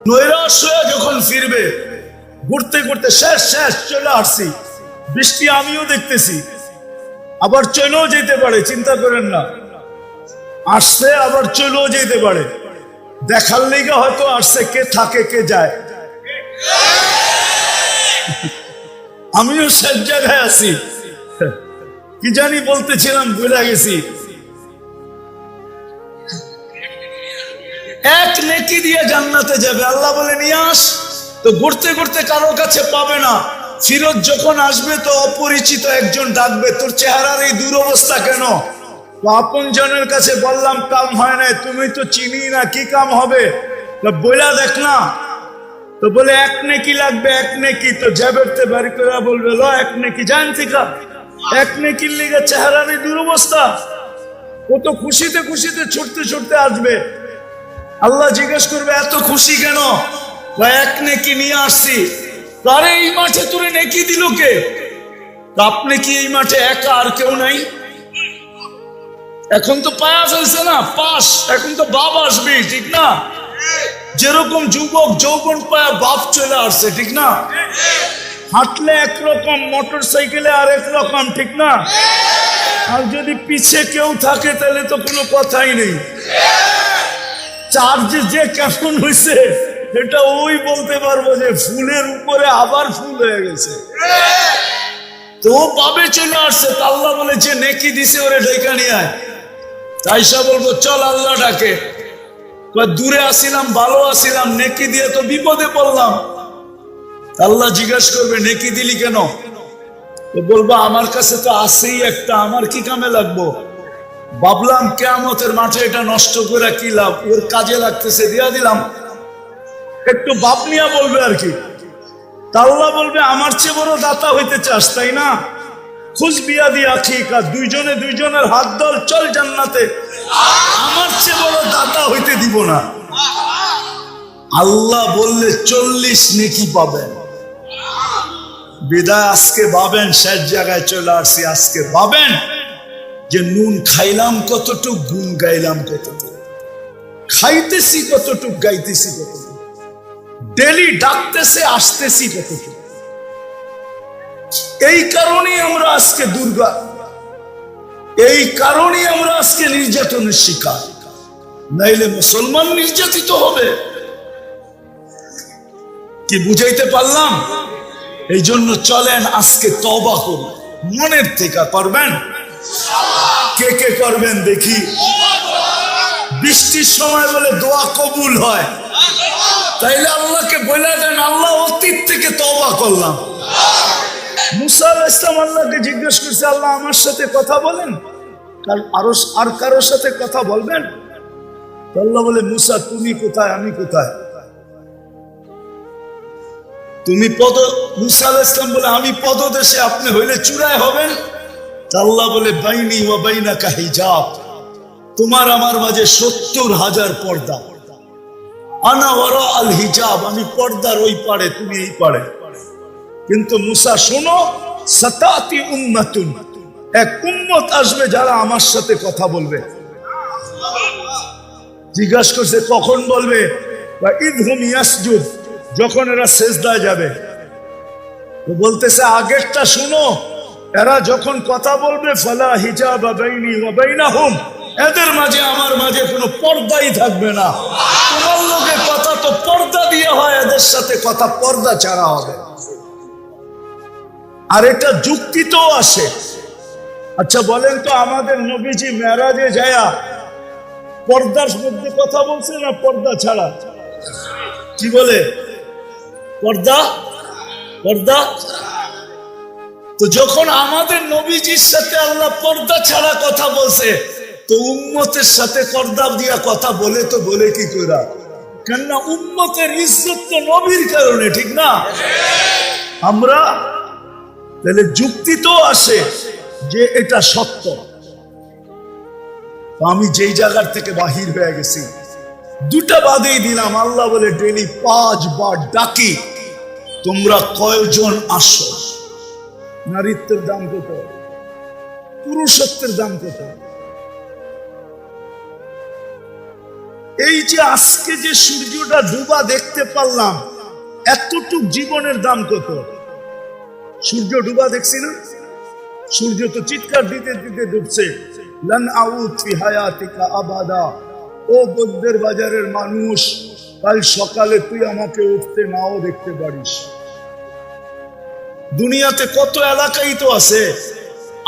নৈরাশ হয়ে যখন ফিরবে, ঘুরতে ঘুরতে শেষ শেষ চলে আসছি, বৃষ্টি আমিও দেখতেছি, আবার চলেও যেতে পারে, চিন্তা করেন না। আসছে আবার চলেও যেতে পারে, দেখার লেগে হয়তো আসছে, কে থাকে কে যায়। আমিও শেষ জায়গায় আছি, কি জানি বলতেছিলাম ভুলে গেছি। এক নেকি দিয়ে জান্নাতে যাবে, আল্লাহ বলে নিয়ে আস। তো ঘুরতে ঘুরতে কারো কাছে পাবে না, ফিরত যখন আসবে তো অপরিচিত একজন ডাকবে, তোর চেহারার এই দুরবস্থা কেন? আপন জনের কাছে বললাম কাম হয় না, তুমি তো চিনি না, কি কাম হবে বইলা দেখ না। তো বলে এক নেকি লাগবে, এক নেকি। তো জেবেরতে বাড়ি করে বলবে লো এক নেকি, জানছি কা এক নেকির লিগে চেহারার এই দুরবস্থা। ও তো খুশিতে খুশিতে ছুটতে ছুটতে আসবে, আল্লাহ জিজ্ঞেস করবে এত খুশি কেন? এক নেকি নিয়ে আসছি। আরে এই মাঠে তোরে নেকি দিল কে? আপনি কি এই মাঠে একা, আর কেউ নাই? এখন তো পায়া ফেলছে না পাশ, এখন তো বাপ আসবে, ঠিক না? যেরকম যুবক যৌবন পায়া বাপ চলে আসছে, ঠিক না? হাঁটলে একরকম, মোটর সাইকেলে আর একরকম, ঠিক না? আর যদি পিছে কেউ থাকে তাহলে তো কোনো কথাই নেই। চার্জ যে কেমন হয়েছে এটা ওই বলতে পারবো, যে ফুলের উপরে আবার ফুল হয়ে গেছে। তো পাবে চলে আসছে, আল্লাহ বলে যে নেকি দিছে ওরে ডেকে নিয়ে আয়। তাইসা বলবো চল আল্লাহ ডাকে, দূরে আসিলাম ভালো আসিলাম, নেকি দিয়ে তো বিপদে পড়লাম। আল্লাহ জিজ্ঞাসা করবে নেকি দিলি কেন? তো বলবো আমার কাছে তো আছেই একটা, আমার কি কামে লাগবো? ভাবলাম কিয়ামতের মাঠে এটা নষ্ট করে কি লাভ, ওর কাজে লাগতেছে, দিয়া দিলাম। একটু বাপ নিয়া বলবে আর কি। আল্লাহ বলবে আমার চেয়ে বড় দাতা হইতে চাস তাই না? খুশ বিয়া দিয়া ঠিক, আর দুইজনে দুইজনের হাত দল, চল জান্নাতে। আমার চেয়ে বড় দাতা হইতে দিব না। আল্লাহ বললে 40 নেকি পাবেন। বিদায় আজকে ভাবেন, শেষ জায়গায় চলে আসছি, আজকে ভাবেন যে নুন খাইলাম কতটুক, গুণ গাইলাম কতটুক, খাইতেছি কতটুক, গাইতেছি কতটুক, ডেলি ডাকতেছে আসতেছি কতটুক। এই কারণেই আমরা আজকে দুর্গা, এই কারণেই আমরা আজকে নির্যাতনের শিকার, নাইলে মুসলমান নির্যাতিত হবে। কি বুঝাইতে পারলাম? এই জন্য চলেন আজকে তওবা করি, মনের থেকে করবেন। কে কে করবেন দেখি? বৃষ্টির সময় বলে দোয়া কবুল হয়, তাইলে আল্লাহকে বলে দেন আল্লাহ অতীত থেকে তওবা করলাম। মুসা আলাইহিস সালাম আল্লাহকে জিজ্ঞেস করছে, আল্লাহ আমার সাথে কথা বলেন, আর কারোর সাথে কথা বলবেন? আল্লাহ বলে মুসা তুমি কোথায়, আমি কোথায়? তুমি মুসা আলাইহিস সালাম বলে আমি পদদেশে, আপনি হইলে চূড়ায় হবেন। আল্লাহ বলে বাইনি ওয়া বাইনাকা হিজাব, তোমার আমার মাঝে 70,000 পর্দা। আনা ওয়ারা আল হিজাব, আমি পর্দার ওই পারে, তুমি এই পারে। কিন্তু মুসা শোনো, সাতাতি উম্মাতুন, এক উম্মত আসবে যারা আমার সাথে কথা বলবে। জিজ্ঞাসা করছে কখন বলবে? বা ইদহুম ইয়াসজুদ, যখন এরা সেজদায় যাবে। তো বলতেছে আগেরটা শুনো, এরা যখন কথা বলবে ফালা হিজাবা বাইনি ওয়া বাইনাহুম, এদের মাঝে আমার মাঝে কোনো পর্দাই থাকবে না। তোমার লোকের কথা তো পর্দা দিয়ে হয়, এদের সাথে কথা পর্দা ছাড়া হবে। আর এটা যুক্তিতেও আসে। আচ্ছা বলেন তো, আমাদের নবীজি মেরাজে যায়া পর্দার মধ্যে কথা বলছে না পর্দা ছাড়া? কি বলে? পর্দা, পর্দা। তো যখন আমাদের নবীজির সাথে আল্লাহ পর্দা ছাড়া কথা বলছে, তো উম্মতের সাথে পর্দা দিয়া কথা বলে তো বলে কি কইরা? কেননা উম্মতের ইজ্জত তো নবীর কারণে, ঠিক না? আমরা তাহলে যুক্তি তো আসে যে এটা সত্য। আমি যেই জায়গার থেকে বাহির হয়ে গেছি, দুটা বাদেই দিলাম। আল্লাহ বলে ডেলি 5 বার ডাকি, তোমরা কয়জন আসো? নারীত্বের দাম কত, পুরুষত্বের দাম কত? এই যে আজকে যে সূর্যটা ডুবা দেখতে পারলাম, এতটুক জীবনের দাম কত? সূর্য ডুবা দেখছি না, সূর্য তো চিৎকার দিতে দিতে ডুবছে, লান আউদ ফি হায়াতিকা আবাদা। ও বদ্দের বাজারের মানুষ, কাল সকালে তুই আমাকে উঠতে নাও দেখতে পারিস। দুনিয়াতে কত এলাকাই তো আছে,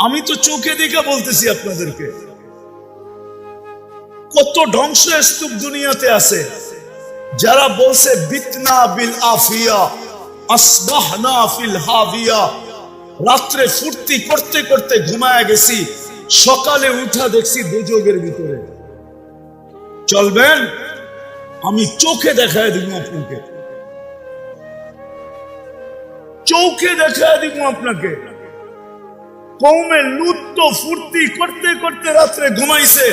আমি তো চোখে দেখে বলতেছি আপনাদেরকে, কত ধ্বংসস্তূপ দুনিয়াতে আছে। যারা বলছে বিতনা বিল আফিয়া আসবাহনা ফিল হাবিয়া, রাত্রে ফুর্তি করতে করতে ঘুমায় গেছি, সকালে উঠা দেখছি দুযোগের ভিতরে। চলবেন? আমি চোখে দেখায় দিব আপনাকে, চোখে দেখায় দিব আপনাকে। কওমে লূত তো ফুর্তি করতে করতে রাত্রে ঘুমাইছে,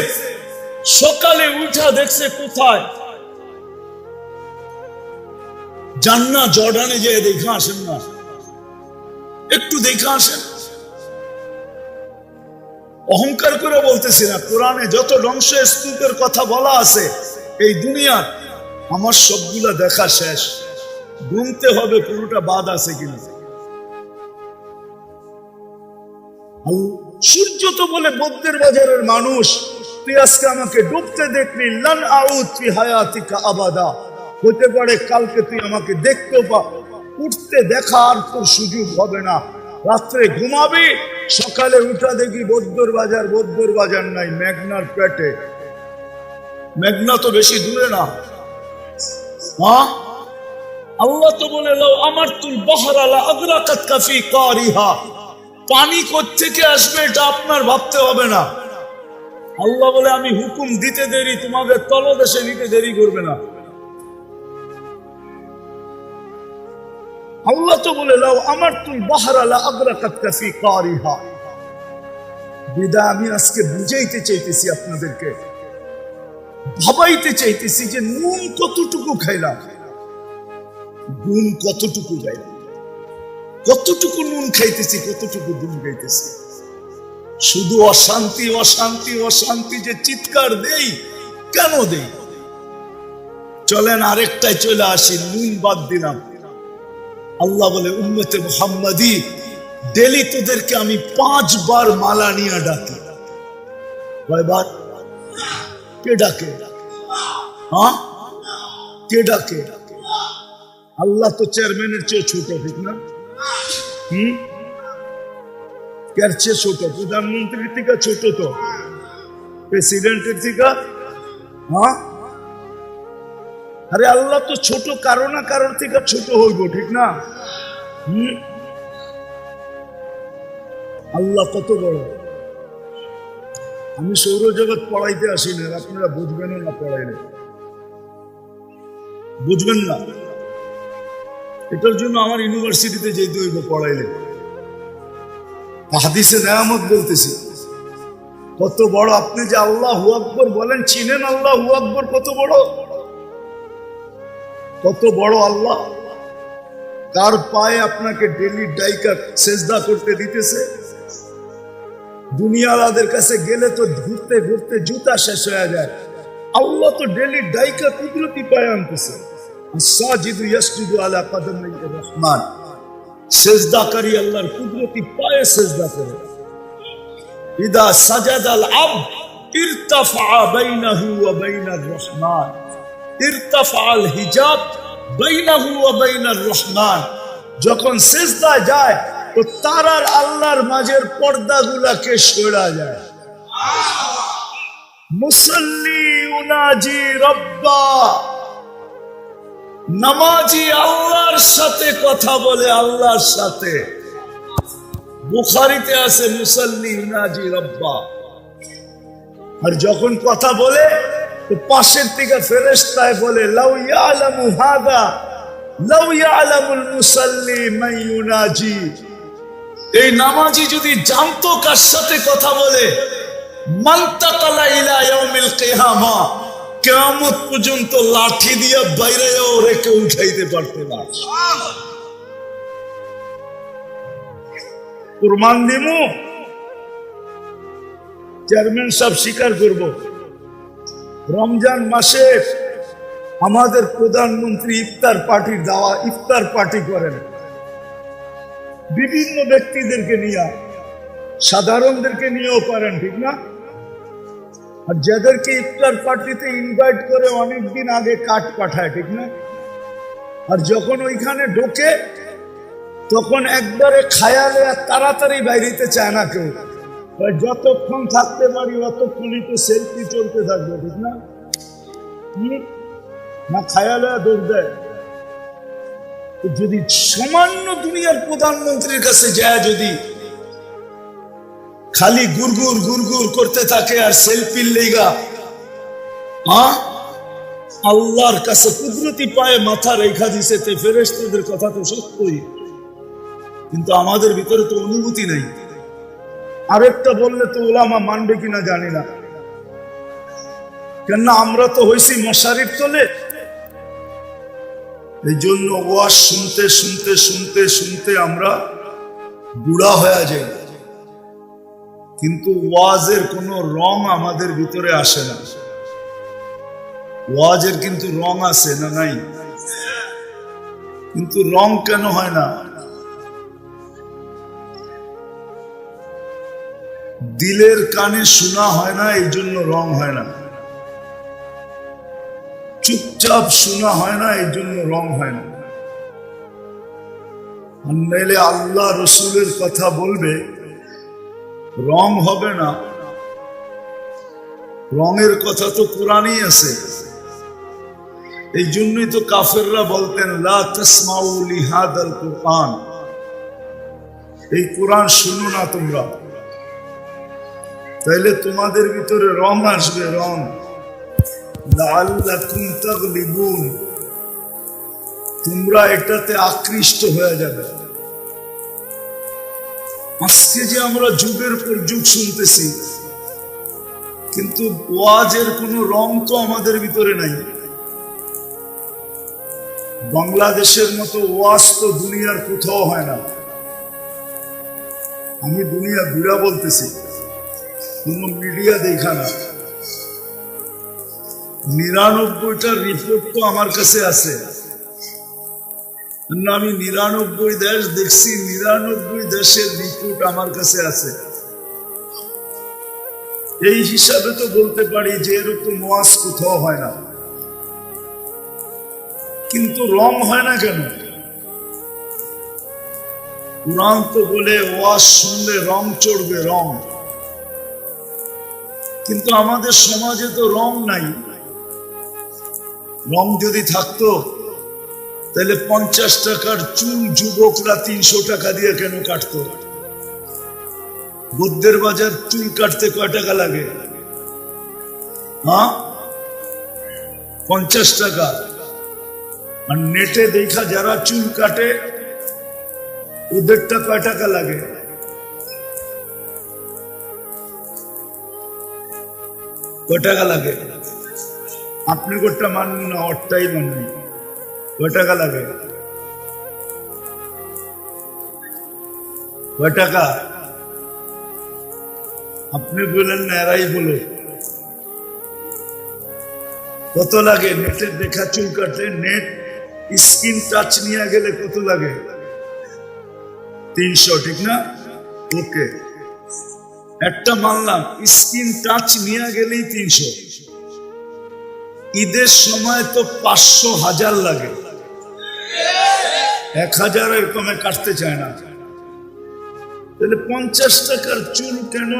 সকালে উঠা দেখছে কোথায়? জান্না জর্ডানে যেয়ে দেখা আসেন না, একটু দেখা আসেন। অহংকার করে বলতেছি না, কোরআনে যত ধ্বংস স্তূপের কথা বলা আছে এই দুনিয়ার, আমার সবগুলা দেখা শেষ, গুনতে হবে কোনটা বাদ আছে কিনা। সূর্য তো বলে বদ্দের বাজারের মানুষ, তুই আজকে আমাকে ডুবতে দেখলি, লান আউদ ফি হায়াতিকা আবাদা। হতে পারে কালকে তুই আমাকে দেখতে পা, উঠতে দেখার তোর সুযোগ হবে না। রাত্রে ঘুমাবি, সকালে উঠা দেখি বদ্দর বাজার নাই, মেঘনার পেটে। মেঘনা তো বেশি দূরে না। হ্যাঁ, আল্লাহ তো বলে লাউ আমারতুল বাহরা লা আগরাকাত কাফি কারিহা। পানি কোত্থেকে আসবে এটা আপনার ভাবতে হবে না। আল্লাহ বলে আমি হুকুম দিতে দেরি, তোমাদের তলদেশে নিতে দেরি করবে না। আল্লাহ তো বলে লাউ আমারতুল বাহরা লা আগরাকাত কাফি কারিহা। বিদায় আমি আজকে বুঝাইতে চাইতেছি আপনাদেরকে, ভাবাইতে চাইতেছি যে নুন কতটুকু খাইলাম, গুণ কতটুকু খাইলাম, কতটুকু নুন খাইতেছি, কতটুকু গুণ খাইতেছি। শুধু অশান্তি অশান্তি অশান্তি যে চিৎকার দেই, কেন দেই? চলেন আরেকটাই চলে আসি, নুন বাদ দিলাম। আল্লাহ বলে উম্মতে মুহাম্মাদি, ডেলি তোদেরকে আমি 5 বার মালা নিয়ে ডাকি। কয়বার? কে ডাকে? হ্যাঁ, কে ডাকে? আল্লাহ তো চেয়ারম্যানের চেয়ে ছোট, ঠিক না? কার চেয়ে ছোট? প্রধানমন্ত্রীর থেকে ছোট তো, প্রেসিডেন্টের থেকে। হ্যাঁ, আরে আল্লাহ তো ছোট, কারো না কারোর থেকে ছোট হইব, ঠিক না? আল্লাহ কত বড়। আমি সৌরজগৎ পড়াইতে আসি না, আপনারা বুঝবেন না, পড়াইলে বুঝবেন না। এটার জন্য আমার ইউনিভার্সিটিতে যেতে হইব পড়াইলে। হাদিসে নেয়ামত বলতেছি, কত বড়। আপনি যে আল্লাহু আকবার বলেন, চিনেন আল্লাহু আকবার কত বড়? কত বড় আল্লাহ। তার পায়ে আপনাকে ডেলি ডাইকা সেজদা করতে দিতেছে। দুনিয়ালাদের কাছে গেলে তো ঘুরতে ঘুরতে জুতা শেষ হয়ে যায়, আল্লাহ তো ডেলি ডাইকা কুদরতি পায়ে আনতেছে। সাজিদু ইয়াসজুদু আলা কদমাই রহমান, সেজদাকারী আল্লাহর কুদরতি পায়ে সেজদা করে। ইদা সাজাদাল আবদ ইরতাফা বাইনাহু ওয়া বাইনার রহমান, ইরতাফাল হিজাব বাইনাহু ওয়া বাইনার রহমান। যখন সেজদা যায় তো তার আর আল্লাহর মাঝের পর্দাগুলাকে সরা যায়। মুসাল্লি উনাজি রব্বা, নামাজি আল্লাহর সাথে কথা বলে, আল্লাহর সাথে। বুখারীতে আছে মুসাল্লি উনাজি রব্বা। আর যখন কথা বলে তো পাশের থেকে ফেরেশতায় বলে লাউ ইয়ালামু হাদা লাউ ইয়ালামুল মুসাল্লি মান ইউনাজি। এই নামাজি যদি জানতো কার সাথে কথা বলে, মানতাকালা ইলা ইয়াউমিল কিয়ামা, কিয়ামত পর্যন্ত লাঠি দিয়ে বাইরেও রেখে উঠাইতে পারতো না। কুরবান দিমু, চেয়ারম্যান সাহেব স্বীকার করব, রমজান মাসে আমাদের প্রধানমন্ত্রী ইফতার পার্টি করেন বিভিন্ন ব্যক্তিদেরকে নিয়ে, সাধারণদেরকে নিয়েও পারেন, ঠিক না? আর যাদেরকে ইফতার পার্টিতে ইনভাইট করে অনেকদিন আগে কার্ড পাঠায়, ঠিক না? আর যখন ওইখানে ঢোকে তখন একবারে খায়ালে আর তাড়াতাড়ি বাইরেতে চায় না কেউ, যতক্ষণ থাকতে পারি অতক্ষণই তো সেলফি চলতে থাকবে, ঠিক না? না খায়ালে দৌড় দেয়। যদি সামান্য দুনিয়ার প্রধানমন্ত্রীর কাছে যায়, যদি খালি গুরগুর গুরগুর করতে থাকে আর সেলফির লেগা, আল্লাহর কাছে কুদরতি পায়ে মাথা রেখা দিছে, ফেরেশতাদের কথা তো সত্যই, কিন্তু আমাদের ভিতরে তো অনুভূতি নেই। আরেকটা বললে তো ওলামা মানবে কিনা জানি না, কেননা আমরা তো হইছি মশারির তলে। এই জন্য ওয়াজ শুনতে শুনতে শুনতে শুনতে আমরা বুড়া হয়ে যাই, কিন্তু ওয়াজের কোনো রং আমাদের ভিতরে আসে না। ওয়াজের কিন্তু রং আছে না নাই? কিন্তু রং কেন হয় না? দিলের কানে শোনা হয় না, এই জন্য রং হয় না। চুপচাপ শোনা হয় না, এই জন্য রং হয় না। আর নাইলে আল্লাহ রসুলের কথা বলবে, রং হবে না। রঙের কথা তো কোরআনই আছে। এই জন্যই তো কাফেররা বলতেন লা তাসমাউ লিহাদাল কুরআন, এই কোরআন শুনো না তোমরা, তাইলে তোমাদের ভিতরে রং আসবে, রং। লাআল্লাকুম তাগলিবুন, তোমরা এটাতে আকৃষ্ট হয়ে যাবে। আজকে যে আমরা যুগের পর যুগ শুনতেছি, কিন্তু ওয়াজের কোনো রং তো আমাদের ভিতরে নাই। বাংলাদেশের মতো ওয়াজ তো দুনিয়ার কোথাও হয় না। আমি দুনিয়া ঘুরা বলতেছি, কোন মিডিয়া দেখা না। 99টা রিপোর্ট তো আমার কাছে আছে, আমি 99 দেশ দেখছি, 99 দেশের রিপোর্ট আমার কাছে আছে। এই হিসাবে তো বলতে পারি যে এরকম ওয়াজ কোথাও হয় না। কিন্তু রং হয় না কেন? কোরআন তো বলে ওয়াজ শুনলে রং চড়বে, রং। কিন্তু আমাদের সমাজে তো রং নাই। রং যদি থাকতো তাহলে 50 টাকার চুল যুবকরা 300 টাকা দিয়ে কেন কাটতো? বুদ্ধের বাজার চুল কাটতে কয় টাকা লাগে? 50 টাকা। আর নেটে দেখা যারা চুল কাটে ওদেরটা কয় টাকা লাগে? কয় টাকা লাগে? আপনি কোনটা মানেন না, ওরটাই মানেন। কয় টাকা লাগে? কয় টাকা? আপনি বললেন না, এরাই বলো কত লাগে? নেটের দেখা চুল কাটে, নেট স্ক্রিন টাচ নিয়ে গেলে কত লাগে? 300, ঠিক না? ওকে, একটা মানলাম, স্ক্রিন টাচ নিয়ে গেলেই 300। ঈদের সময় তো 500, 1000 লাগে। 1000 কমে কাটতে চায় না। তাহলে 50 টাকার চুল কেন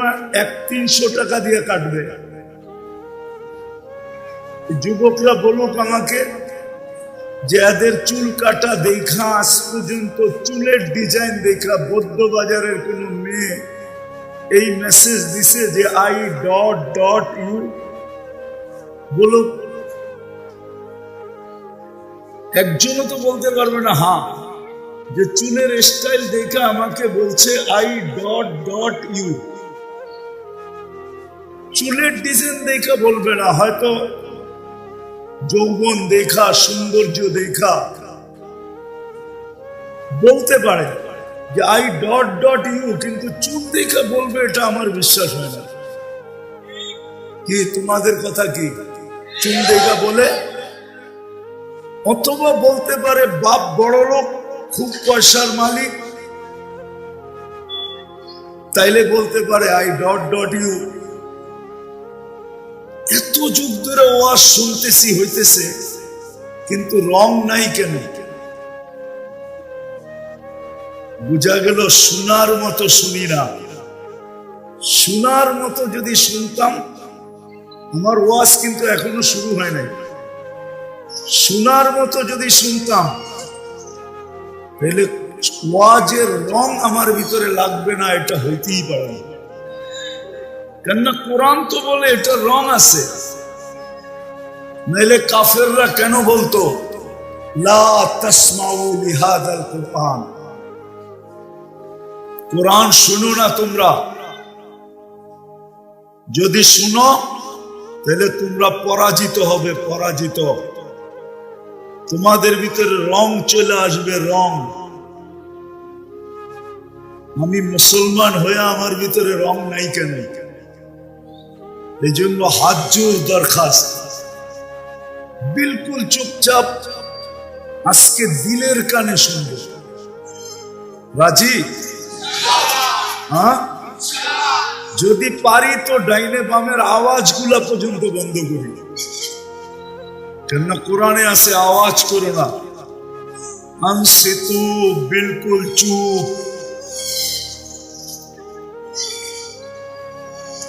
300 টাকা দিয়ে কাটবে? যুবকরা বলুক আমাকে, যে এদের চুল কাটা দেখা আজ পর্যন্ত চুলের ডিজাইন দেখা বৌদ্ধ বাজারের কোন মেয়ে এই মেসেজ দিছে যে I.U? বলুক, একজনও তো বলতে পারবে না হ্যাঁ, যে চুলের স্টাইল দেখা আমাকে বলছে I.U। চুলের ডিজাইন দেখা বলবে না, হয়তো যৌবন দেখা, সৌন্দর্য দেখা বলতে পারে যে I.U, কিন্তু চুল দেখা বলবে, এটা আমার বিশ্বাস হয় না। কি তোমাদের কথা কি? চুল দেখা বলে, অথবা বলতে পারে বাপ বড় লোক, খুব পয়সার মালিক, তাইলে বলতে পারে আই ডট ডট ইউ। এত যুগ ধরে ওয়াজ শুনতেছি হইতেছে, কিন্তু রং নাই কেন? বুঝা গেল শোনার মতো শুনি না। শোনার মতো যদি শুনতাম, আমার ওয়াজ কিন্তু এখনো শুরু হয় নাই, শোনার মতো যদি শুনতাম, তাহলে ওয়াজের রং আমার ভিতরে লাগবে না, এটা হইতেই পারে না। কেননা কোরআন তো বলে এটা রং আছে, নাইলে কাফেররা কেন বলতো লা তাসমাউ লিহাদাল কুরআন, কোরআন শুনো না তোমরা, যদি শুনো তাহলে তোমরা পরাজিত হবে, পরাজিত। তোমাদের ভিতরে রং চলে আসবে, রং। আমি মুসলমান হয়ে আমার ভিতরে রং নাই কেন? এই জন্য হাত জোর দরখাস্ত, বিলকুল চুপচাপ আজকে দিলের কানে শুনবো। রাজি? হ্যাঁ, যদি পারি তো ডাইনে বামের আওয়াজগুলা পর্যন্ত বন্ধ করি, কেননা কোরআনে আছে আওয়াজ করো না। আনসিতু, বিলকুল চুপ।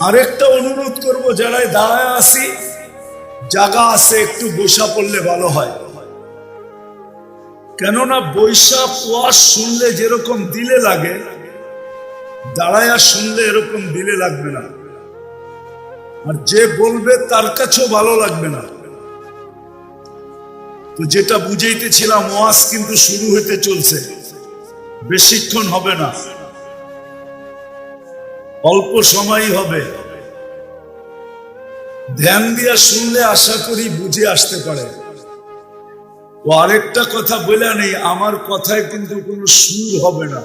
আরেকটা অনুরোধ করব, যারা দাঁড়ায় আছি, জায়গা আছে, একটু বৈশা পড়লে ভালো হয়। কেননা বৈশা ওয়াজ শুনলে যেরকম দিলে লাগে, দাঁড়ায়া শুনলে এরকম দিলে লাগবে না, আর যে বলবে তার কাছেও ভালো লাগবে না। তো যেটা বুঝাইতেছিলাম, ওয়াজ কিন্তু শুরু হতে চলছে, বেশিক্ষণ হবে না, অল্প সময়ই হবে। ধ্যান দিয়া শুনলে আশা করি বুঝে আসতে পারে। ও আরেকটা কথা বলে নেই, আমার কথায় কিন্তু কোনো সুর হবে না,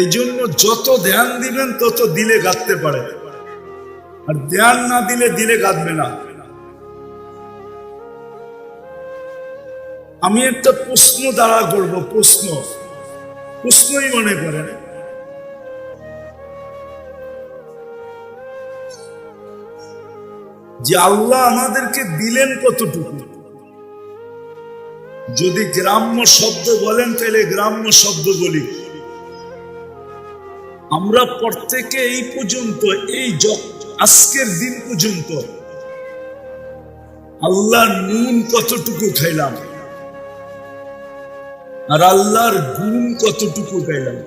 এই জন্য যত ধ্যান দিবেন তত দিলে গাঁথতে পারে, আর ধ্যান না দিলে দিলে গাঁথবে না। আমি একটা প্রশ্ন দাঁড়া করবো, প্রশ্নই মনে করেন। যে আল্লাহ আমাদেরকে দিলেন কতটুকু? যদি গ্রাম্য শব্দ বলেন তাহলে গ্রাম্য শব্দ বলি। আমরা প্রত্যেকে এই পর্যন্ত, এই আজকের দিন পর্যন্ত আল্লাহর নুন কতটুকু খাইলাম, আর আল্লাহর গুণ কতটুকু গাইলাম?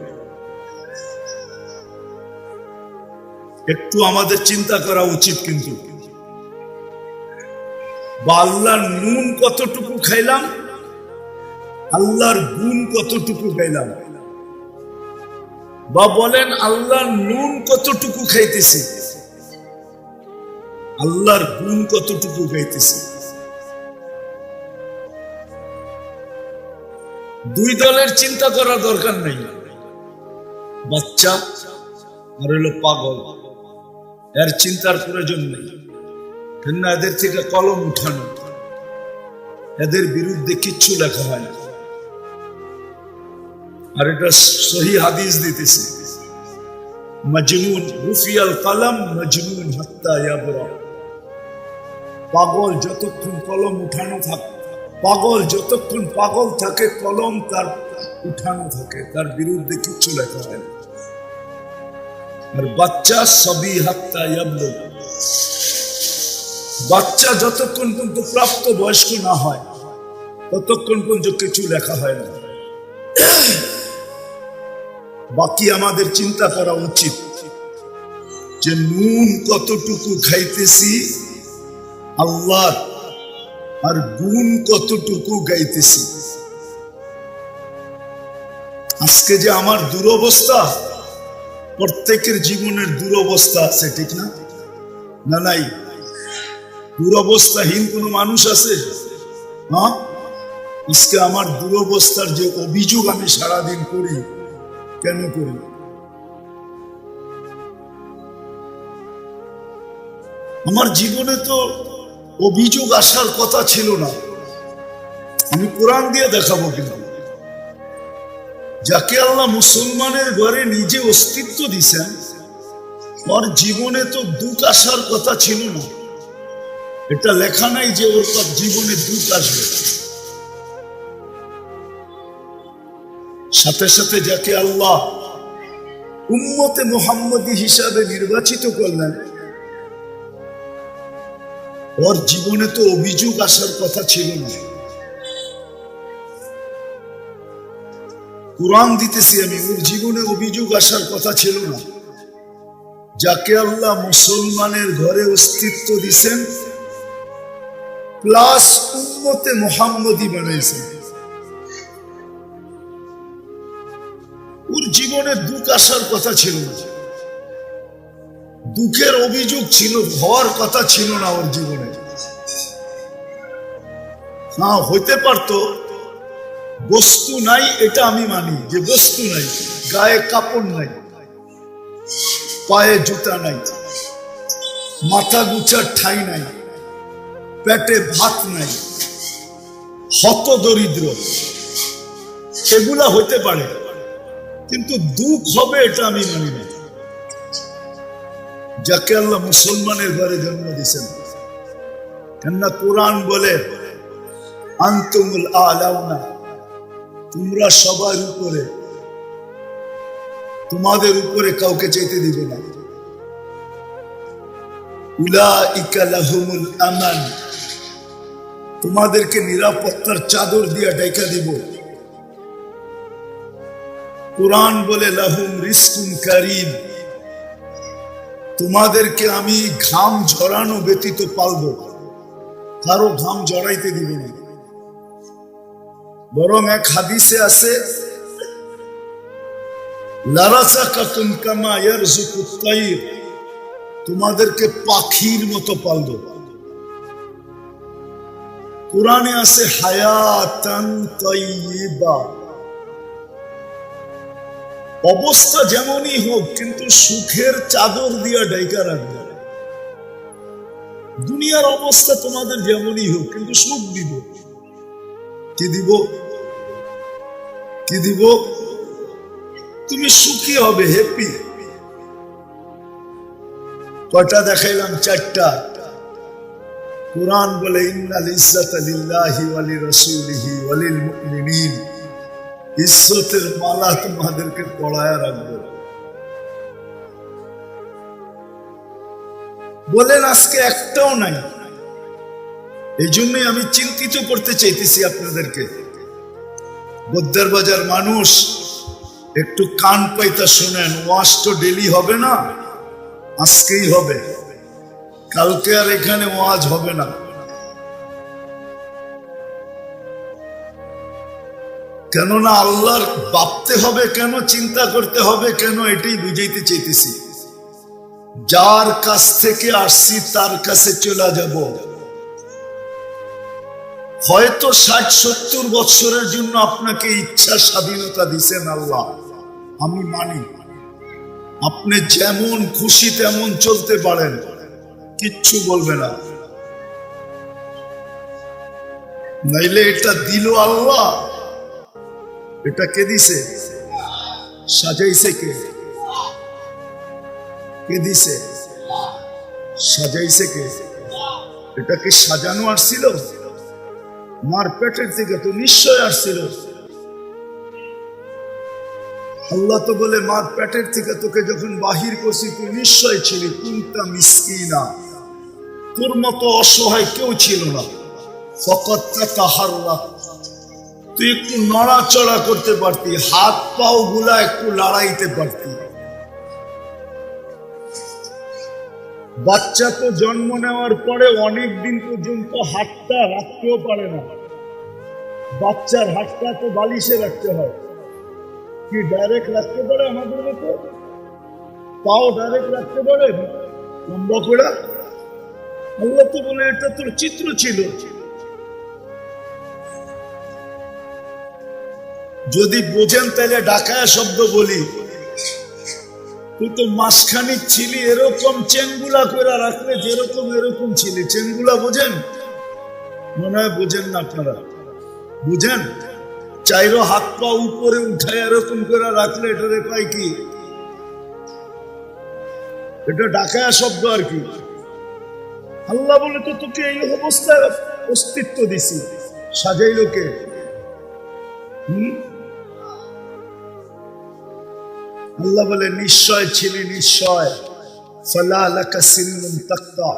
একটু আমাদের চিন্তা করা উচিত। কিন্তু বা আল্লাহর নুন কতটুকু খাইলাম, আল্লাহর গুণ কতটুকু গাইলাম? বা বলেন আল্লাহর নুন কতটুকু খাইতেছি, আল্লাহর গুণ কতটুকু গাইতেছি? দুই দলের চিন্তা করার দরকার নেই, বাচ্চা আর হলো পাগল, এর চিন্তার প্রয়োজন নেই। কেননা এদের থেকে কলম উঠানো, এদের বিরুদ্ধে কিচ্ছু লেখা হয় না। আর এটা সহি হাদিস দিতেছে, মজনুন রুফিয়াল কলম মজনুন হাত্তা ইয়াবরা। পাগল যতক্ষণ কলম উঠানো থাকে, পাগল যতক্ষণ পাগল থাকে, কলম তার উঠানো থাকে, তার বিরুদ্ধে কিচ্ছু লেখা হয় না। আর বাচ্চা সবই হাত্তা ইয়াবলুগ, বাচ্চা যতক্ষণ পর্যন্ত প্রাপ্ত বয়স্ক না হয় ততক্ষণ পর্যন্ত কিছু লেখা হয় না। বাকি আমাদের চিন্তা করা উচিত যে নুন কতটুকু খাইতেছি আল্লাহ, আর গুণ কতটুকু গাইতেছি। আজকে যে আমার দুরবস্থা, প্রত্যেকের জীবনের দুরবস্থা আছে, ঠিক না? না নাই? দুরবস্থাহীন কোন মানুষ আছে? হ্যাঁ, আজকে আমার দুরবস্থার যে অভিযোগ আমি সারাদিন করি, কেন করি? আমার জীবনে তো অভিযোগ আসার কথা ছিল না। আমি কোরআন দিয়ে দেখাবো কিন্তু যাকে আল্লাহ মুসলমানের ঘরে নিজে অস্তিত্ব দিছেন, ওর জীবনে তো দুঃখ আসার কথা ছিল না। এটা লেখা নাই যে ওর জীবনে দুঃখ আসবে। সাথে সাথে যাকে আল্লাহ উম্মতে মুহাম্মদী হিসাবে নির্বাচিত করলেন, ওর জীবনে তো অভিযোগ আসার কথা ছিল না। কোরআন দিতেছি আমি, ওর জীবনে অভিযোগ আসার কথা ছিল না। যাকে আল্লাহ মুসলমানের ঘরে অস্তিত্ব দিছেন প্লাস উম্মতে মুহাম্মদী বানাইছেন, ওর জীবনে দুঃখ আসার কথা ছিল না। দুঃখের অভিযোগ ছিল, হওয়ার কথা ছিল না ওর জীবনে। হ্যাঁ, হইতে পারতো বস্তু নাই, এটা আমি মানি যে বস্তু নাই, গায়ে কাপড় নাই, পায়ে জুতা নাই, মাথা গুছার ঠাঁই নাই, পেটে ভাত নাই, হত দরিদ্র, এগুলা হইতে পারে, কিন্তু দুঃখ হবে এটা আমি মানি না। যাকে আল্লাহ মুসলমানের ঘরে জন্ম দিয়েছেন, কেননা কোরআন বলে আনতুমুল আলাউনা, তোমরা সবার উপরে, তোমাদের উপরে কাউকে চাইতে দিবে না। উলাইকা লাহুমুল আমান, তোমাদেরকে নিরাপত্তার চাদর দিয়া ঢাকা দিব। কোরআন বলে লাহুম রিজকুন কারীম, তোমাদেরকে আমি ঘাম ঝরানো ব্যতীত পালবো, কারো ঘাম ঝরাইতে দিব না। বরং এক হাদিসে আছে লারাযাকাকুম কামা ইয়ারযুকুত তাইর, তোমাদেরকে পাখির মতো পালবো। কোরআনে আছে হায়াতান তাইয়্যিবা, অবস্থা যেমনই হোক কিন্তু সুখের চাদর দিয়া ঢাকা রাখবে। দুনিয়ার অবস্থা তোমাদের যেমনই হোক কিন্তু সুখ দিব। কি দিব? কি দিব? তুমি সুখী হবে, হ্যাপি। কয়টা দেখাইলাম? চারটা। কোরআন বলে ইন্নাল ইজ্জাতা লিল্লাহি ওয়া লিরাসূলিহি ওয়া লিল মুমিনিন, ইজ্জতের মালা তোমাদেরকে পড়ায়া রাখবে। বলেন আজকে একটাও নাই। এই জন্যই আমি চিন্তিত করতে চাইতেছি আপনাদেরকে। বদ্দার বাজার মানুষ একটু কান পাইতা শুনেন, ওয়াজ তো ডেলি হবে না, আজকেই হবে, কালকে আর এখানে ওয়াজ হবে না। কেননা আল্লাহর ভাবতে হবে কেন, চিন্তা করতে হবে কেন, এটাই বুঝাইতে চাইতেছি। যার কাছ থেকে আসছি তার কাছে চলে যাব। হয়তো 60-70 বছরের জন্য আপনাকে ইচ্ছা স্বাধীনতা দিছেন আল্লাহ, আমি মানি। আপনি যেমন খুশি তেমন চলতে পারেন, কিচ্ছু বলবে না। নাইলে এটা দিল আল্লাহ, এটা কে দিছে? সাজাইছে কে? কে দিছে? সাজাইছে কে? এটা কি সাজানো আসছিল? মার পেটের থেকে তো নিশ্চয় আসছিল। আল্লাহ তো বলে মার পেটের থেকে তোকে যখন বাহির করছি তুই নিশ্চয় ছিলি কুনতা মিসকিনা, তোর মতো অসহায় কেউ ছিল না। ফাকাত তাতাহাররাক, তুই একটু নড়াচড়া করতে পারতি, হাত পাও গুলা একটু লড়াইতে পারতি। বাচ্চা তো জন্ম নেওয়ার পরে অনেক দিন পর্যন্ত হাতটা রাখতেও পারে না। বাচ্চার হাতটা তো বালিশে রাখতে হয়। কি ডাইরেক্ট রাখতে পারে আমাদের মতো? পাও ডাইরেক্ট রাখতে পারে লম্বা করে? আল্লাহ তো বলে এটা তোর চিত্র ছিল। যদি বোঝেন তাহলে ঢাকায় শব্দ বলি, তুই তো মাসখানিক ছিলি, এরকম চেনগুলা করে রাখলে যেরকম এরকম ছিলি। চেনগুলা বোঝেন? মনে হয় বোঝেন না আপনারা। বুঝেন? চাইরো হাত পা উপরে উঠায় এরকম করে রাখলে এটা পাই কি? এটা ডাকায়া শব্দ আর কি। আল্লাহ বলে তো তোকে এই অবস্থায় অস্তিত্ব দিছি, সাজাইল কে? আল্লাহ বলে নিশ্চয় ছিলি নিশ্চয়, ফালা লাকা সিন্নুন তাক্তা,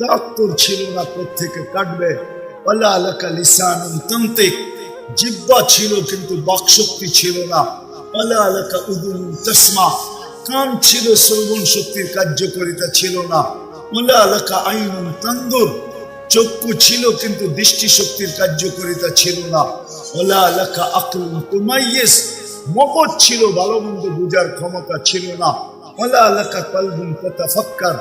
দাঁত তোর ছিল না, প্রত্যেকে কাটবে। ফালা লাকা লিসানুন তানতিক, জিহ্বা ছিল কিন্তু বাকশক্তি ছিল না। ফালা লাকা উযুনুন তাসমা, কান ছিল শ্রবণ শক্তির কার্যকারিতা ছিল না। ফালা লাকা আইনুন তানদুর, চক্ষু ছিল কিন্তু দৃষ্টি শক্তির কার্যকারিতা ছিল না। ফালা লাকা আকলুন তুমাইয়িজ, মগজ ছিল ভালো মন্দ বুঝার ক্ষমতা ছিল না। ফালা লাকা কলবুন তাতাফাক্কার,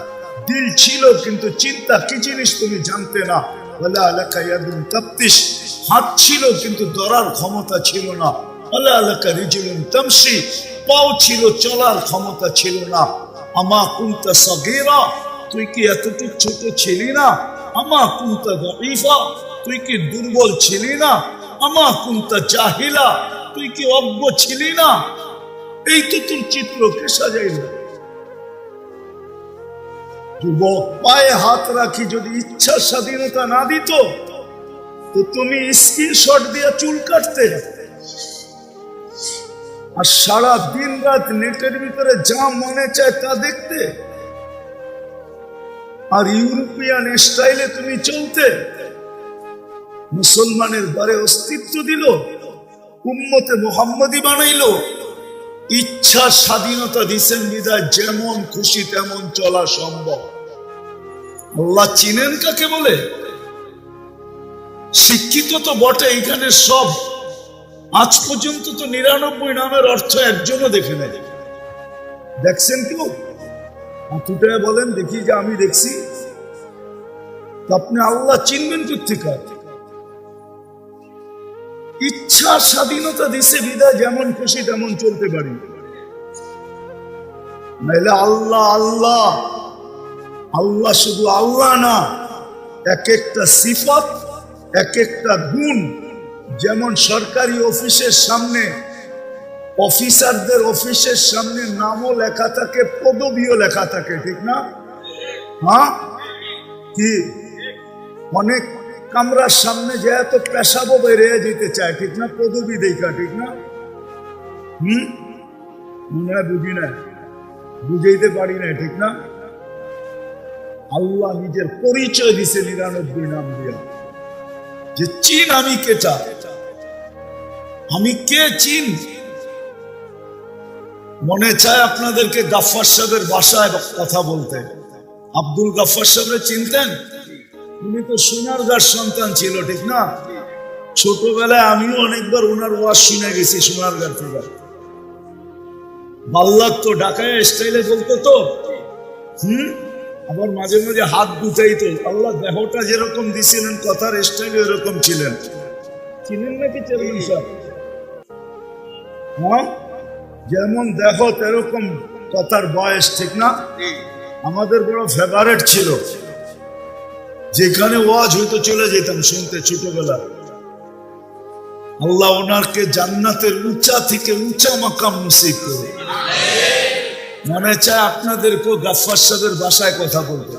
দিল ছিল কিন্তু চিন্তা কি জিনিস তুমি জানতে না। ফালা লাকা ইয়াদুন তাফতিশ, হাত ছিল কিন্তু ধরার ক্ষমতা ছিল না। ফালা লাকা রিজলুন তামশি, পাও ছিল চলার ক্ষমতা ছিল না। আমা কুনতা সাগীরা, তুই কি এতটুকু ছোট ছিলি না? আমা কুনতা দাঈফা, তুই কি দুর্বল ছিলি না? আমা কুনতা জাহিলা, তুই কি অজ্ঞ ছিলি না? এই তো তোর চিত্রকে সাজাইল। যুবক, পায়ে হাত রাখি যদি ইচ্ছার স্বাধীনতা না দিত তো তুমি স্ক্রিনশট দিয়ে চুল কাটতে, আর সারা দিন রাত নেটের ভিতরে যা মনে চায় তা দেখতে, আর ইউরোপিয়ান স্টাইলে তুমি চলতে। মুসলমানের ঘরে অস্তিত্ব দিল, উম্মতে মুহাম্মদী বানাইলো, ইচ্ছা স্বাধীনতা দিছেন বিদায় যেমন খুশি তেমন চলা সম্ভব। আল্লাহ চিনেন কাকে বলে? শিক্ষিত তো বটে এখানে সব, আজ পর্যন্ত তো 99 নামের অর্থ একজনও দেখে নেই। দেখছেন কেউ? হাতুটায় বলেন দেখি যে আমি দেখছি। আপনি আল্লাহ চিনবেন কোত্থেকে? ইচ্ছা স্বাধীনতা দিছে বিদায় যেমন খুশি তেমন চলতে পারি। নাইলে আল্লাহ আল্লাহ আল্লাহ শুধু আল্লাহ না, এক একটা সিফাত, এক একটা গুণ। যেমন সরকারি অফিসের সামনে, অফিসারদের অফিসের সামনে নামও লেখা থাকে, পদবিও লেখা থাকে, ঠিক না? হ্যাঁ কি? অনেক কামরার সামনে যে এত পেশাবো বেড়ে যেতে চায়, ঠিক না? পদবি দেখা, ঠিক না? মনে হয় বুঝি না, বুঝাইতে পারি না, ঠিক না? আল্লাহ নিজের পরিচয় দিছে 99 নাম দিয়া, যে চিন আমি কেটা, আমি কে চিন। মনে চায় আপনাদেরকে গাফফার সাহেবের বাসায় কথা বলতে। আব্দুল গাফফার সাহেব চিনতেন? উনি তো সোনারগাঁর সন্তান ছিল, ঠিক না? ছোটবেলায় আমিও অনেকবার ওনার ওয়াজ শুনে গেছি সোনারগাঁ থেকে। ভাল লাগতো, ঢাকায় স্টাইলে বলতো তো। আবার মাঝে মাঝে হাত গুটাইতো। আল্লাহ দেহটা যেরকম দিছিলেন কথার স্টাইলে এরকম ছিলেন। চিনেন নাকি চেয়ারম্যান সাহেব? হ্যাঁ, যেমন দেহ তেরকম কথার বয়স, ঠিক না? আমাদের বড় ফেভারেট ছিল, যেখানে ওয়াজ হইতো চলে যেতাম শুনতে ছোটবেলা। আল্লাহ ওনারকে জান্নাতের উঁচা থেকে উঁচা মাকাম নসিব করে। মনে চায় আপনাদেরকেও গাফফার সাহেবের বাসায় কথা বলতে।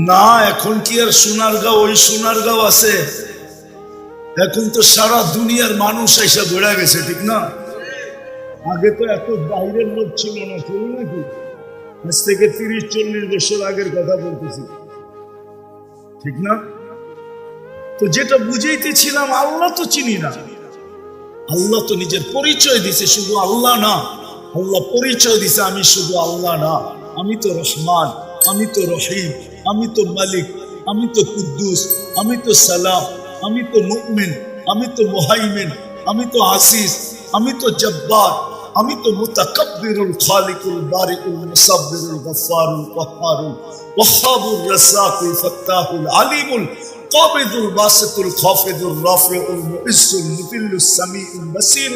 না, এখন কি আর সোনারগাঁও ওই সোনারগাঁও আছে? এখন তো সারা দুনিয়ার মানুষ এসে বেড়ে গেছে, ঠিক না? আগে তো এত বাইরের লোক ছিল না, ছিল নাকি? আজ থেকে 30-40 বছর আগের কথা বলতেছি, ঠিক না? তো যেটা বুঝাইতেছিলাম, আল্লাহ তো চিনি না। আল্লাহ তো নিজের পরিচয় দিছে, শুধু আল্লাহ না। আল্লাহ পরিচয় দিছে আমি শুধু আল্লাহ না, আমি তো রহমান, আমি তো রহিম, আমি তো মালিক, আমি তো কুদ্দুস, আমি তো সালাম, আমি তো মুমিন, আমি তো মুহাইমিন, আমি তো আসিস, আমি তো জব্বার, আমি তো মুতাকাব্বিরুল খালিকুল বারিকুল মুসাব্বিরুল গফফারুল কহ্হারুল ওয়াহ্হাবুর রাসাকুল ফাত্তাহুল আলিমুল قابض الباسط الخافض الرافع المعز المذل السميع البصير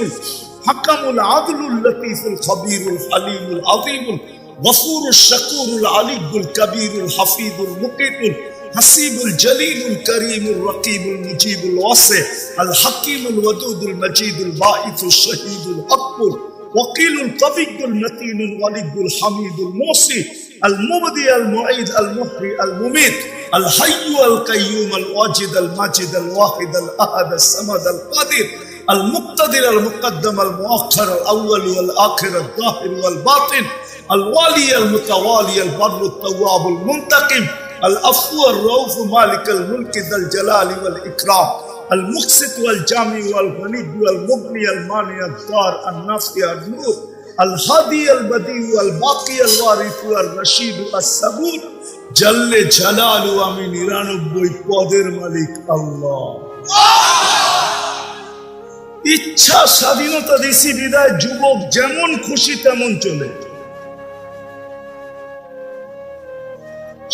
হাকামুল আদলুল লতীফুল খবীরুল হালিমুল আযীমুল গফুরুশ শাকুরুল আলিয়ুল কবীরুল হাফিজুল মুকিতুল হাসিবুল জলিলুল করিমুর রকিবুল মুজিবুল ওয়াসি আল হাকিমুল ওয়াদুদুল মজিদুল বাঈসুশ শহীদুল হকুল ওয়াকিলুল কবিয়ুল মতিনুল ওয়ালিদুল হামিদুল মুসি আল মুবদি আল মুঈদ আল মুহয়ি আল মুমিত আল হাইয়্যু আল কাইয়্যুম আল ওয়াজিদ আল মাজিদ আল ওয়াহিদ আল আহাদ আস সামাদ আল কাদির আল মুক্তাদির আল মুকদ্দম আল মুআখ্খার আল আউয়াল ওয়াল আখির আল যাহির ওয়াল বাতিন আল ওয়ালি আল মুতাওয়ালি আল বাররু আত তাওয়াব আল মুনতাকিম العفو الرؤوف مالك الملك ذا الجلال والإكرام المقسط والجامع والغني والمغني المانع الضار النافع النور الهادي البديع والباقي الوارث والرشيد الصبور جل جلاله আমি 99 পদের মালিক আল্লাহ। ইচ্ছা স্বাধীনতা দিছি বিদায় যুবক যেমন খুশি তেমন চলে।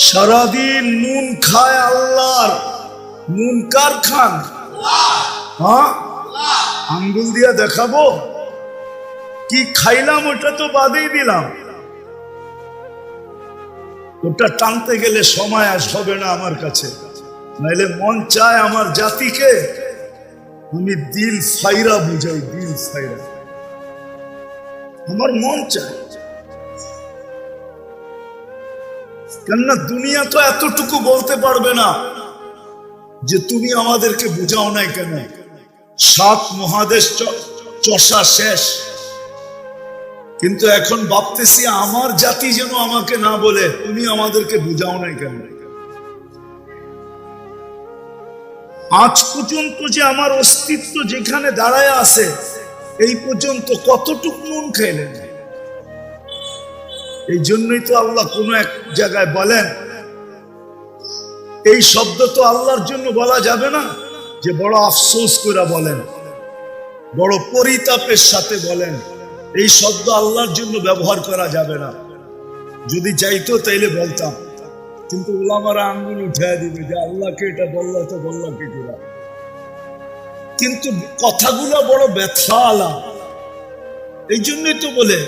সারাদিন নুন খায় আল্লাহর, নুন কার খান? হ্যাঁ, আঙ্গুল দিয়া দেখাবো কি খাইলাম ওটা তো বাদেই দিলাম। ওটা টানতে গেলে সময় হবে না আমার কাছে, নাইলে মন চায় আমার জাতিকে আমি দিল ফাইরা বুঝাই, দিল ফাইরা আমার মন চায়। কেননা দুনিয়া তো এতটুকু বলতে পারবে না যে তুমি আমাদেরকে বুঝাও নাই কেন। 7 মহাদেশ চষা শেষ, কিন্তু এখন ভাবতেছি আমার জাতি যেন আমাকে না বলে তুমি আমাদেরকে বুঝাও নাই কেন। আজ পর্যন্ত যে আমার অস্তিত্ব যেখানে দাঁড়ায় আছে, এই পর্যন্ত কতটুকু নুন খাইলেন? এই জন্যই তো আল্লাহ কোন এক জায়গায় বলেন, এই শব্দ তো আল্লাহর জন্য বলা যাবে না, যে বড় আফসোস করে বলেন, বড় পরিতাপের সাথে বলেন, এই শব্দ আল্লাহর জন্য ব্যবহার করা যাবে না। যদি যাইতো তাইলে বলতাম, কিন্তু ওলামারা আঙ্গুল উঠায় দিবে যে আল্লাহকে এটা বললা তো বললা কি করে। কিন্তু কথাগুলো বড় ব্যথা আলা, এই জন্যই তো বলে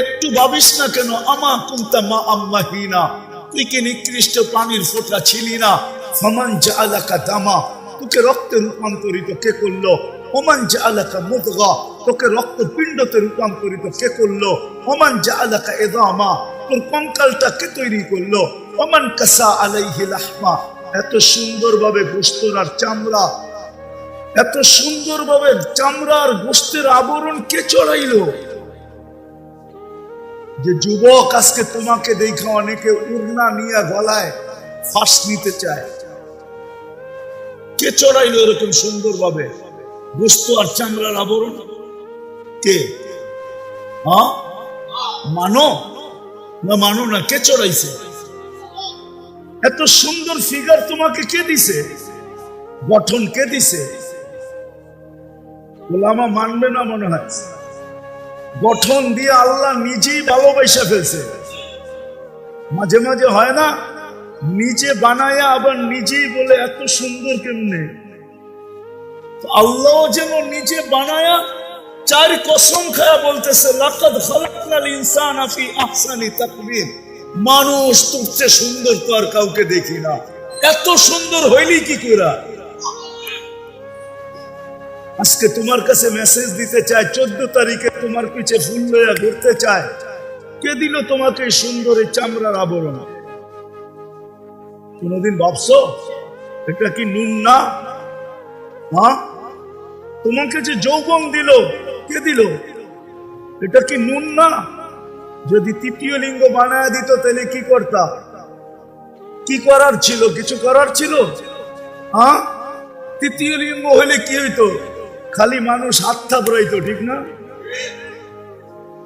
একটু ভাবিস না কেন, আমা কুনতা মা আম্মাহিনা, তুই কি নিকৃষ্ট পানির ফোঁটা ছিলি না? ফামান জাআলাকা দামা, তোকে রক্তে রূপান্তরিত কে করলো? ওমান জাআলাকা মুদগা, তোকে রক্তপিণ্ডতে রূপান্তরিত কে করলো? ওমান জাআলাকা ইদামা, তোর কঙ্কালটা কে তৈরি করলো? ওমান কাসা আলাইহি লাহমা, এত সুন্দরভাবে গোশত আর চামড়া, এত সুন্দরভাবে চামড়ার গোশতের আবরণ কে চড়াইলো? যে যুবক আজকে তোমাকে দেখা অনেকে উড়না নিয়ে গলায় ফাঁস নিতে চায়, কে চড়াইলো এরকম সুন্দর ভাবে গোশত আর চামড়ার আবরণ? কে? হ্যাঁ, মানো না মানো না, কে চড়াইছে? এত সুন্দর ফিগার তোমাকে কে দিছে? গঠন কে দিছে? ওলামা মানবে না মনে হয়। গঠন দিয়ে আল্লাহ নিজেই ভালোবাসা ফেলছে। মাঝে মাঝে হয় না, নিজে বানায়া আবার নিজেই বলে এত সুন্দর কেমনে। আল্লাহ যেন নিজে বানায়া 4 কসম খায়া বলতেছে, লাকাদ খালাকনাল ইনসানা ফি আহসানি তাকবীর, মানুষ তোর চেয়ে সুন্দর তো আর কাউকে দেখি না। এত সুন্দর হইলি কি করে? আজকে তোমার কাছে মেসেজ দিতে চায়, 14 তারিখে তোমার পিছে ফুল লইয়া ঘুরতে চায়, কে দিল তোমাকে সুন্দর এই চামড়ার আবরণ? কোনদিন ভাবছো এটা কি নুন না? হ্যাঁ, তোমাকে যে যৌবন দিল, কে দিল? এটা কি নুন না? যদি 3য় লিঙ্গ বানায় দিত তাহলে কি করতা? কি করার ছিল? কিছু করার ছিল? হ্যাঁ, 3য় লিঙ্গ হইলে কি হইতো? খালি মানুষ হাত থাপড়াইতো, ঠিক না?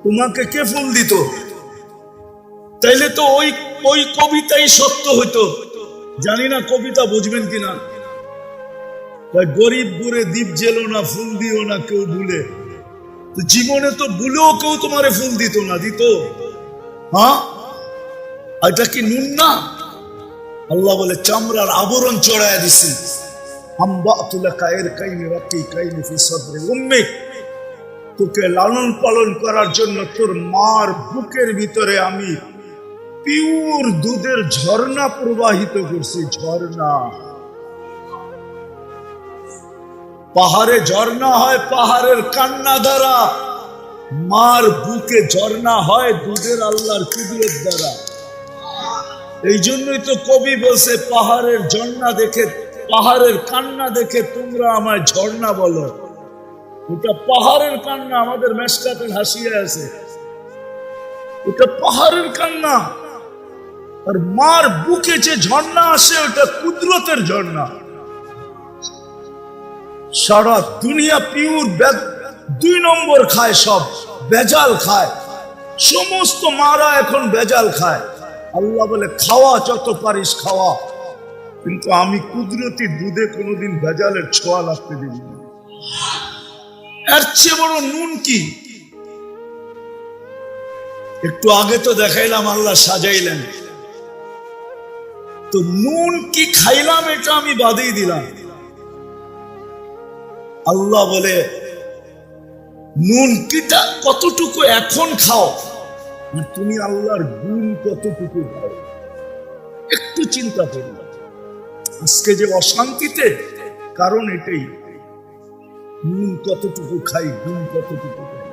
তোমাকে কে ফুল দিত? তাইলে তো ওই কবিতাই সত্য হইতো। জানি না কবিতা বুঝবেন কিনা। গরিব গুরে দ্বীপ জেলো না, ফুল দিও না কেউ ভুলে। জীবনে তো ভুলেও কেউ তোমারে ফুল দিত না, দিত? হ্যাঁ, এটা কি নুন না? আল্লাহ বলে চামড়ার আবরণ চড়াইয়া দিছি। তোকে লালন পালন করার জন্য তোর মার বুকের ভিতরে আমি পিওর দুধের ঝর্ণা প্রবাহিত করছি। ঝর্ণা, পাহাড়ে ঝর্ণা হয় পাহাড়ের কান্না দ্বারা, মার বুকে ঝর্ণা হয় দুধের আল্লাহর কুদরত দ্বারা। এই জন্যই তো কবি বলছে পাহাড়ের ঝর্ণা দেখে, পাহাড়ের কান্না দেখে তোমরা আমায় ঝর্ণা বলো। ওটা পাহাড়ের কান্না, আমাদের মেশকাতে হাসিয়ে আছে, ওটা পাহাড়ের কান্না। আর মার বুকে যে ঝর্ণা আসে ওটা কুদরতের ঝর্ণা। সারা দুনিয়া পিওর 2 নম্বর খায়, সব বেজাল খায়, সমস্ত মারা এখন বেজাল খায়। আল্লাহ বলে খাওয়া যত পারিস খাওয়া, কিন্তু আমি কুদরতি দুধে কোনোদিন ভেজালের ছোঁয়া লাগতে দিব না। এর চেয়ে বড় নুন কি? একটু আগে তো দেখাইলাম আল্লাহ সাজাইলেন, তো নুন কি খাইলাম এটা আমি বাদেই দিলাম। আল্লাহ বলে নুন কিটা কতটুকু এখন খাও, তুমি আল্লাহর গুণ কতটুকু খাও একটু চিন্তা করো। আজকে যে অশান্তিতে কারণ এটাই, নুন কতটুকু খাই, গুণ কতটুকু খাই।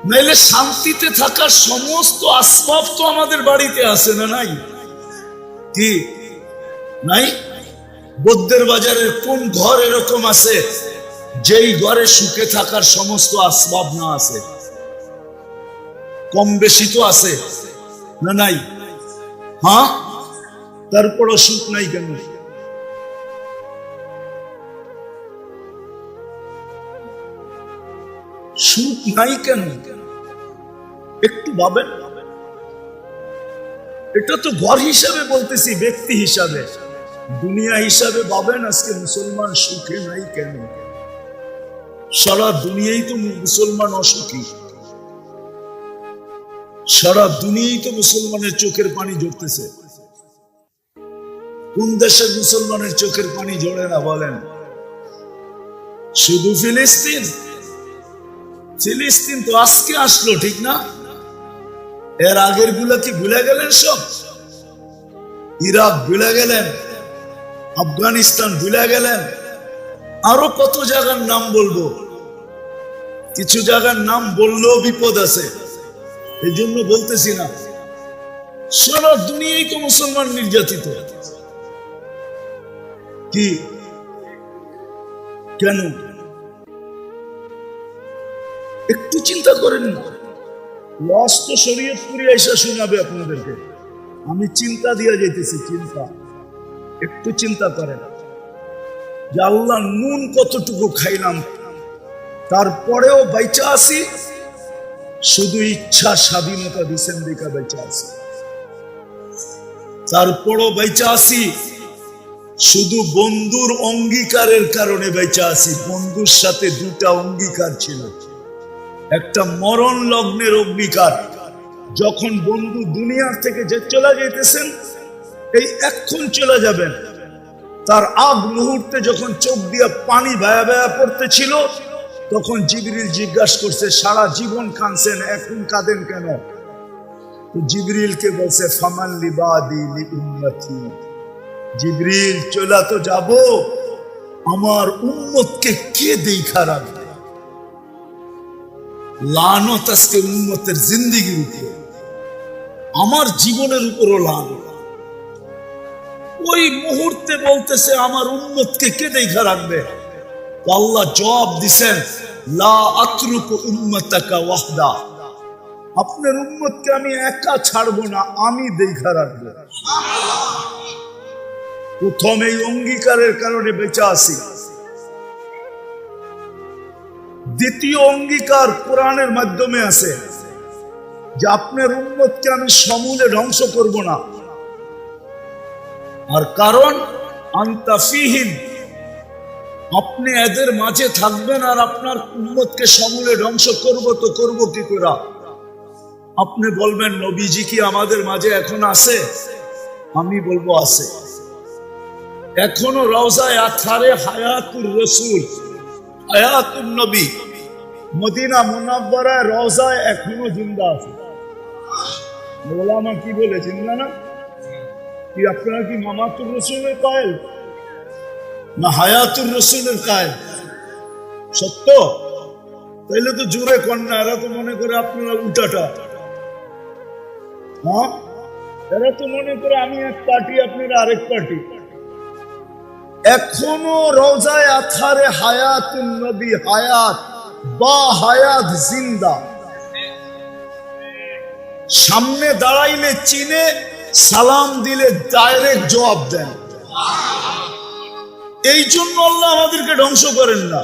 নাইলে শান্তিতে থাকার সমস্ত আসবাব তো আমাদের বাড়িতে আছে না? নাই কি নাই? বৌদ্ধের বাজারের কোন ঘর এরকম আছে যেই ঘরে সুখে থাকার সমস্ত আসবাব না আছে? কম বেশি তো আছে না? নাই? হ্যাঁ, তারপরও সুখ নাই কেন? সুখ নাই কেন একটু ভাবেন। এটা তো ঘর হিসাবে বলতেছি, ব্যক্তি হিসাবে, দুনিয়া হিসাবে ভাবেন। আজকে মুসলমান সুখে নাই কেন? সারা দুনিয়াই তো মুসলমান অসুখী, সারা দুনিয়াই তো মুসলমানের চোখের পানি ঝরতেছে। কোন দেশের মুসলমানের চোখের পানি ঝরে না বলেন? শুধু ফিলিস্তিন? ফিলিস্তিন তো আজকে আসলো, ঠিক না? এর আগের গুলা কি ভুলে গেলেন সব? ইরাক ভুলে গেলেন, আফগানিস্তান ভুলে গেলেন, আরো কত জায়গার নাম বলবো। কিছু জায়গার নাম বললেও বিপদ আছে, এই জন্য বলতেছি না। সারা দুনিয়ায় তো মুসলমান নির্যাতিত। কি কেন একটু চিন্তা করেন না? লস তো শরীয়তপুরি আইসা শোনাবে আপনাদেরকে, আমি চিন্তা দিয়ে যেতেছি। চিন্তা, একটু চিন্তা করেন যে আল্লাহ নুন কতটুকু খাইলাম, তারপরেও বাইচা আছি, শুধু ইচ্ছা স্বাধীনতা দিচ্ছেন দেখা বেঁচে আছি। তারপরও বেঁচে আছি শুধু বন্ধুর অঙ্গীকারের কারণে বেঁচে আছি। বন্ধুর সাথে 2টা অঙ্গীকার ছিল, একটা মরণ লগ্নের অঙ্গীকার, যখন বন্ধু দুনিয়ার থেকে যে চলে যেতেছেন, এই এখন চলে যাবেন, তার আগ মুহূর্তে যখন চোখ দিয়ে পানি ভায়া ভায়া পড়তেছিল, তখন জিবরিল জিজ্ঞাসা করছে সারা জীবন কাঁদছেন, এখন কাঁদেন কেন? তো জিবরিলকে বলছে ফামান লিবাদি লিউম্মতি, জিবরিল চলা তো যাব, আমার উম্মতকে কে দেখা রাখবে? লানত আজকে উম্মতের জিন্দেগির উপর, আমার জীবনের উপরও লানত। ওই মুহূর্তে বলতেছে আমার উম্মতকে কে দেখা রাখবে? আল্লাহ জবাব দিছেন লা আতরুকু উম্মাতাকা ওয়াহদা, আপনার উম্মতকে আমি একা ছাড়বো না, আমি দেখা রাখবো। প্রথম এই অঙ্গীকারের কারণে বেঁচে আছি। দ্বিতীয় অঙ্গীকার কোরআনের মাধ্যমে আছে যে আপনার উম্মতকে আমি সমূলে ধ্বংস করব না। আর কারণ আনতা ফীহিম, আপনি এদের মাঝে থাকবেন আর আপনার উম্মতকে সমূলে ধ্বংস করব, তো করব কি করে? আপনি বলবেন নবীজি কি আমাদের মাঝে এখন আছে? আমি বলবো আছে। এখনো রওজায়ে আতহারে হায়াতুর রাসূল হায়াতুন নবী মদিনা মুনাব্বারায় রওজায় এখনো জিন্দা আছে। ওলামা কি বলে জিন্দা না? কি আপনারা কি মামাতুর রসুলের কায়েল না হায়াতুর রসুলের কায়েল? সত্য? তাইলে তো জোরে কন্যা, এরা তো মনে করে আপনারা উল্টাটা। হ্যাঁ, এরা তো মনে করে আমি এক পার্টি আপনারা আরেক পার্টি। এখনো রওজায়ে আতহারে হায়াতুন নবী, হায়াত বা হায়াত জিন্দা। সামনে দাঁড়াইলে চিনে, সালাম দিলে ডাইরেক্ট জবাব দেন। এই জন্য আল্লাহ আমাদেরকে ধ্বংস করেন না।